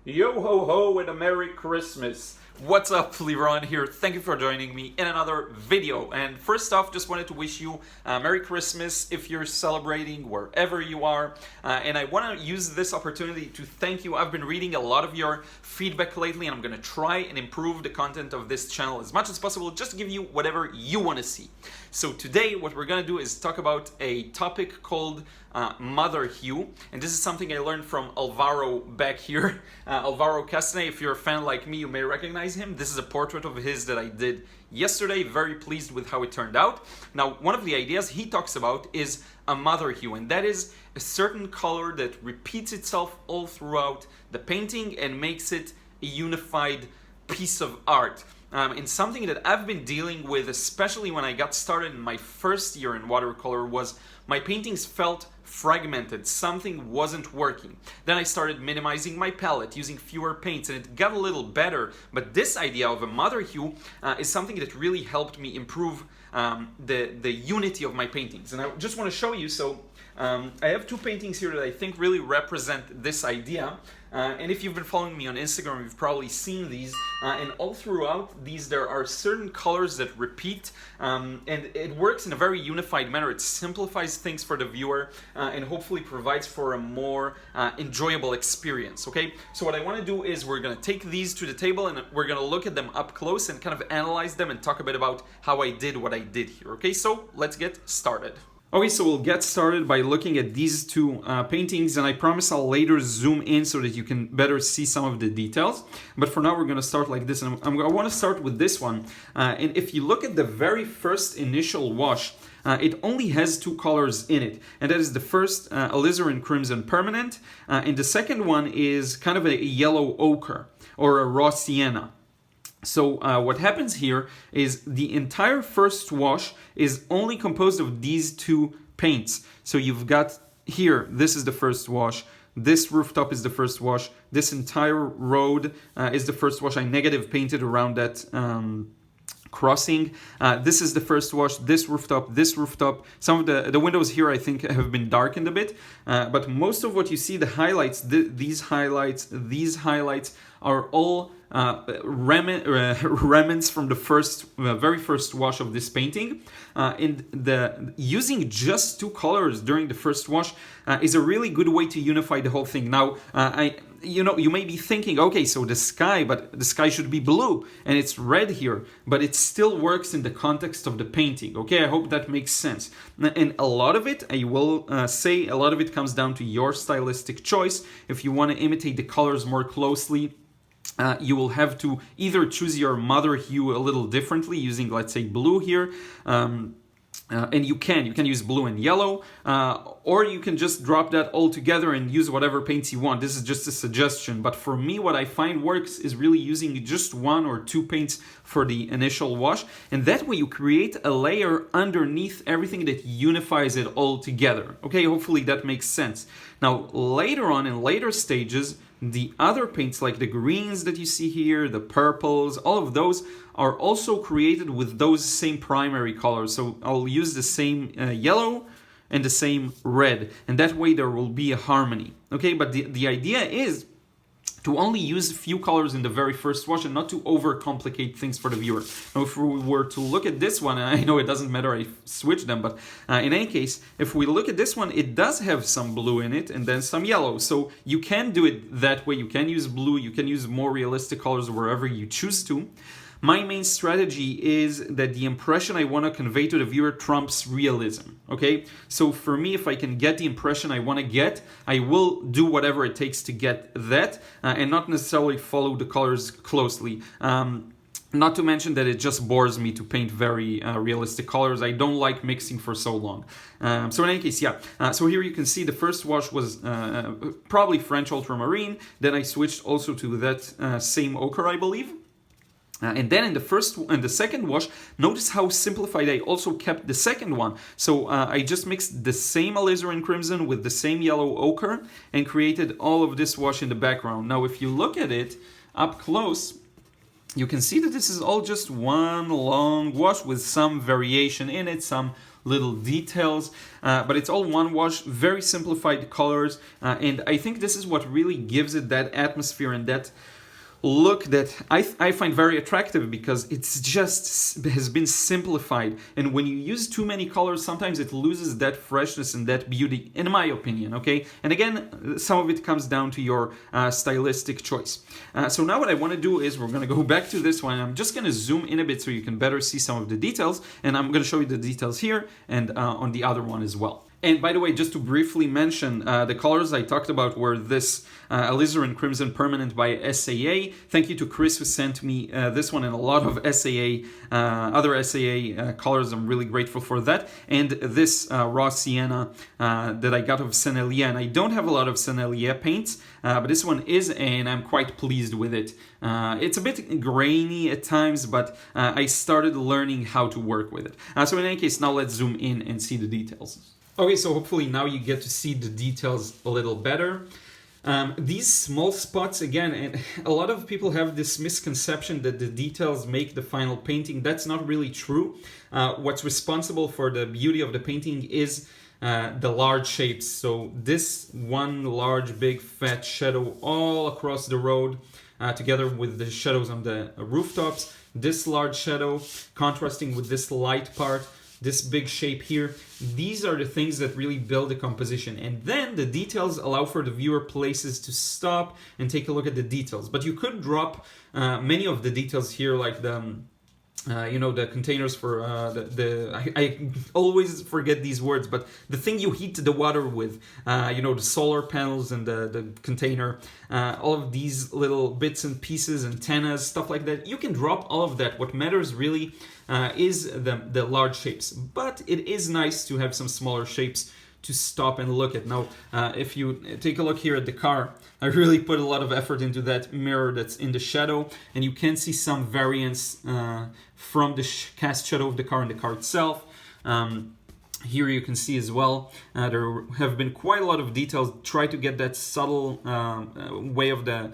Yo ho ho and a Merry Christmas! What's up, Leron here. Thank you for joining me in another video. And first off, just wanted to wish you a Merry Christmas if you're celebrating wherever you are. And I want to use this opportunity to thank you. I've been reading a lot of your feedback lately, and I'm going to try and improve the content of this channel as much as possible, just to give you whatever you want to see. So today, what we're going to do is talk about a topic called mother hue, and this is something I learned from Alvaro back here. Alvaro Castagnet, if you're a fan like me, you may recognize him. This is a portrait of his that I did yesterday. Very pleased with how it turned out. Now, one of the ideas he talks about is a mother hue, and that is a certain color that repeats itself all throughout the painting and makes it a unified piece of art. And something that I've been dealing with, especially when I got started in my first year in watercolor, was my paintings felt fragmented. Something wasn't working. Then I started minimizing my palette, using fewer paints, and it got a little better. But this idea of a mother hue is something that really helped me improve the unity of my paintings. And I just want to show you, so I have two paintings here that I think really represent this idea. And if you've been following me on Instagram, you've probably seen these. And all throughout these, there are certain colors that repeat. And it works in a very unified manner. It simplifies things for the viewer and hopefully provides for a more enjoyable experience. Okay, so what I want to do is we're going to take these to the table and we're going to look at them up close and kind of analyze them and talk a bit about how I did what I did here. Okay, so let's get started. Okay, so we'll get started by looking at these two paintings, and I promise I'll later zoom in so that you can better see some of the details. But for now, we're going to start like this, and I want to start with this one. And if you look at the very first initial wash, it only has two colors in it, and that is the first alizarin crimson permanent, and the second one is kind of a yellow ochre or a raw sienna. So what happens here is the entire first wash is only composed of these two paints. So you've got here, this is the first wash, this rooftop is the first wash, this entire road is the first wash. I negative painted around that crossing. This is the first wash, this rooftop, some of the windows here I think have been darkened a bit, but most of what you see, the highlights, these highlights are all remnants from the very first wash of this painting. And using just two colors during the first wash is a really good way to unify the whole thing. Now, you may be thinking, okay, so the sky should be blue and it's red here, but it still works in the context of the painting. Okay, I hope that makes sense. And a lot of it, I will say, a lot of it comes down to your stylistic choice. If you want to imitate the colors more closely, you will have to either choose your mother hue a little differently using, let's say, blue here. And you can use blue and yellow, or you can just drop that all together and use whatever paints you want. This is just a suggestion, but for me, what I find works is really using just one or two paints for the initial wash, and that way you create a layer underneath everything that unifies it all together. Okay, hopefully that makes sense. Now, later on, in later stages, the other paints like the greens that you see here, the purples, all of those are also created with those same primary colors. So I'll use the same yellow and the same red, and that way there will be a harmony. Okay, but the idea is to only use a few colors in the very first wash and not to overcomplicate things for the viewer. Now, if we were to look at this one, and I know it doesn't matter, I switched them, but in any case, if we look at this one, it does have some blue in it and then some yellow. So you can do it that way. You can use blue, you can use more realistic colors wherever you choose to. My main strategy is that the impression I want to convey to the viewer trumps realism, okay? So for me, if I can get the impression I want to get, I will do whatever it takes to get that and not necessarily follow the colors closely. Not to mention that it just bores me to paint very realistic colors. I don't like mixing for so long. So in any case, yeah. So here you can see the first wash was probably French ultramarine. Then I switched also to that same ochre, I believe. And then in the second wash, notice how simplified I also kept the second one. So I just mixed the same alizarin crimson with the same yellow ochre and created all of this wash in the background. Now, if you look at it up close, you can see that this is all just one long wash with some variation in it, some little details, but it's all one wash, very simplified colors, and I think this is what really gives it that atmosphere and that look that I find very attractive, because it's just has been simplified, and when you use too many colors, sometimes it loses that freshness and that beauty, in my opinion. Okay, and again, some of it comes down to your stylistic choice. So now what I want to do is we're going to go back to this one. I'm just going to zoom in a bit so you can better see some of the details, and I'm going to show you the details here and on the other one as well. And by the way, just to briefly mention, the colors I talked about were this Alizarin Crimson Permanent by SAA. Thank you to Chris who sent me this one and a lot of SAA, other SAA colors. I'm really grateful for that. And this Raw Sienna that I got of Sennelier. And I don't have a lot of Sennelier paints, but this one is, and I'm quite pleased with it. It's a bit grainy at times, but I started learning how to work with it. So in any case, now let's zoom in and see the details. Okay, so hopefully now you get to see the details a little better. These small spots, again, and a lot of people have this misconception that the details make the final painting. That's not really true. What's responsible for the beauty of the painting is the large shapes. So this one large, big, fat shadow all across the road, together with the shadows on the rooftops. This large shadow contrasting with this light part. This big shape here. These are the things that really build the composition. And then the details allow for the viewer places to stop and take a look at the details. But you could drop many of the details here, like the the containers for I always forget these words, but the thing you heat the water with, the solar panels and the container, all of these little bits and pieces, antennas, stuff like that. You can drop all of that. What matters really is the large shapes, but it is nice to have some smaller shapes to stop and look at. Now, if you take a look here at the car, I really put a lot of effort into that mirror that's in the shadow, and you can see some variance from the cast shadow of the car and the car itself. Here you can see as well, there have been quite a lot of details. Try to get that subtle way of the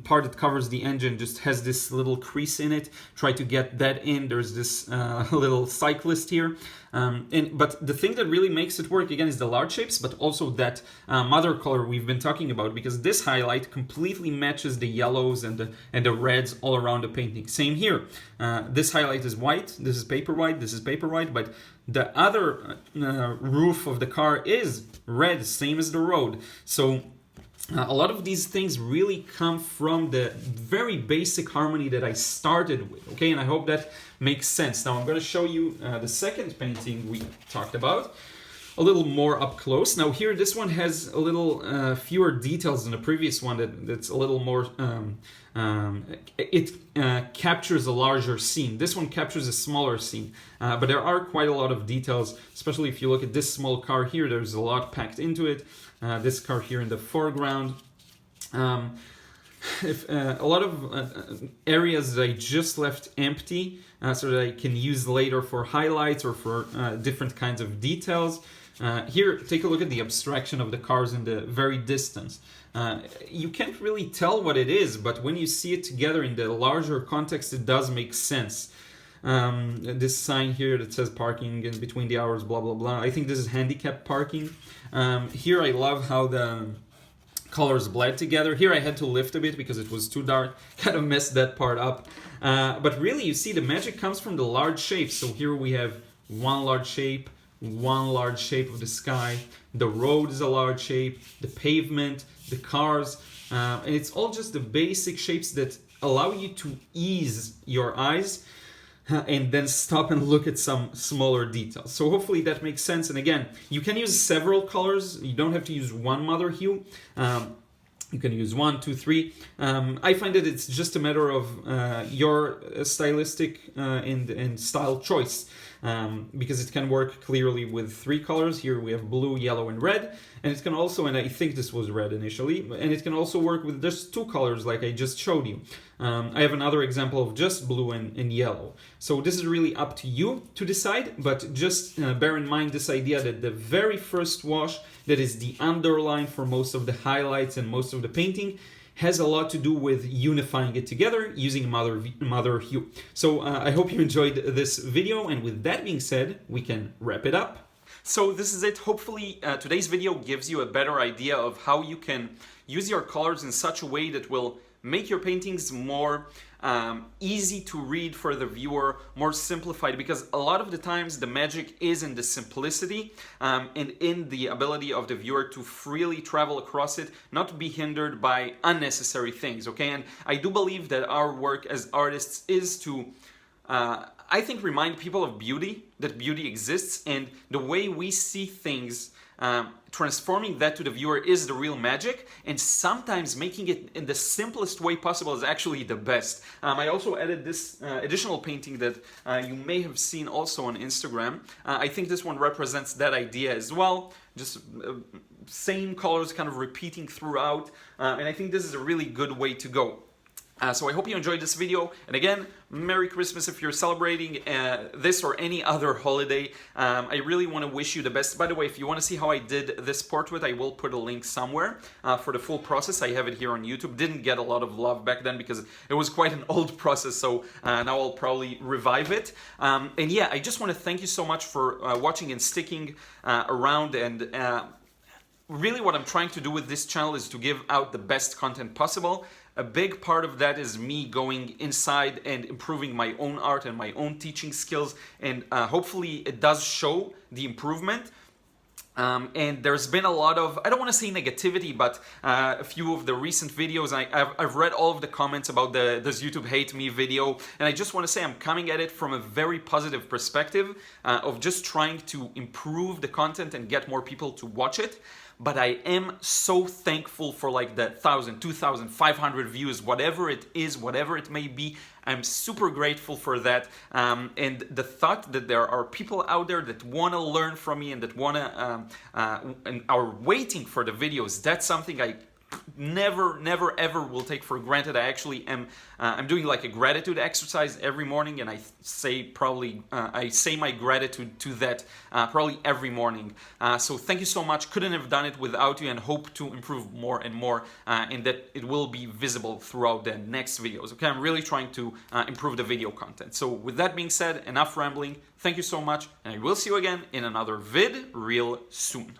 part that covers the engine just has this little crease in it. Try to get that in. There's this little cyclist here. But the thing that really makes it work, again, is the large shapes, but also that mother color we've been talking about, because this highlight completely matches the yellows and the reds all around the painting. Same here. This highlight is white, this is paper white, this is paper white, but the other roof of the car is red, same as the road. So a lot of these things really come from the very basic harmony that I started with, okay? And I hope that makes sense. Now I'm going to show you the second painting we talked about, a little more up close. Now here, this one has a little fewer details than the previous one that's a little more, it captures a larger scene. This one captures a smaller scene, but there are quite a lot of details, especially if you look at this small car here, there's a lot packed into it. This car here in the foreground. If a lot of areas that I just left empty so that I can use later for highlights or for different kinds of details. Here, take a look at the abstraction of the cars in the very distance. You can't really tell what it is, but when you see it together in the larger context, it does make sense. This sign here that says parking in between the hours, blah, blah, blah. I think this is handicap parking. Here I love how the colors blend together. Here I had to lift a bit because it was too dark, kind of messed that part up. But really, you see, the magic comes from the large shapes. So here we have one large shape of the sky, the road is a large shape, the pavement, the cars, and it's all just the basic shapes that allow you to ease your eyes and then stop and look at some smaller details. So hopefully that makes sense. And again, you can use several colors. You don't have to use one mother hue. You can use 1, 2, 3. I find that it's just a matter of your stylistic and style choice, because it can work clearly with 3 colors. Here we have blue, yellow, and red. And it can also, and I think this was red initially, and it can also work with just 2 colors like I just showed you. I have another example of just blue and yellow. So this is really up to you to decide, but just bear in mind this idea that the very first wash, that is the underline for most of the highlights and most of the painting, has a lot to do with unifying it together using mother hue. So I hope you enjoyed this video, and with that being said, we can wrap it up. So this is it. Hopefully today's video gives you a better idea of how you can use your colors in such a way that will make your paintings more easy to read for the viewer, more simplified, because a lot of the times the magic is in the simplicity and in the ability of the viewer to freely travel across it, not to be hindered by unnecessary things, okay? And I do believe that our work as artists is to I think remind people of beauty, that beauty exists, and the way we see things, transforming that to the viewer is the real magic, and sometimes making it in the simplest way possible is actually the best. I also added this additional painting that you may have seen also on Instagram. I think this one represents that idea as well, just same colors kind of repeating throughout, and I think this is a really good way to go. So I hope you enjoyed this video, and again, Merry Christmas if you're celebrating this or any other holiday. I really want to wish you the best. By the way, if you want to see how I did this portrait, I will put a link somewhere for the full process. I have it here on YouTube. Didn't get a lot of love back then because it was quite an old process, so now I'll probably revive it. And yeah, I just want to thank you so much for watching and sticking around, and really what I'm trying to do with this channel is to give out the best content possible. A big part of that is me going inside and improving my own art and my own teaching skills, and hopefully it does show the improvement. And there's been a lot of, I don't want to say negativity, but a few of the recent videos, I've read all of the comments about this YouTube hate me video, and I just want to say I'm coming at it from a very positive perspective of just trying to improve the content and get more people to watch it. But I am so thankful for like the 1,000, 2,000, 500 views, whatever it is, whatever it may be. I'm super grateful for that. And the thought that there are people out there that want to learn from me and that want to and are waiting for the videos, that's something I never ever will take for granted. I actually am I'm doing like a gratitude exercise every morning, and I say my gratitude to that probably every morning. So thank you so much. Couldn't have done it without you, and hope to improve more and more, and that it will be visible throughout the next videos. Okay, I'm really trying to improve the video content. So with that being said, enough rambling. Thank you so much, and I will see you again in another vid real soon.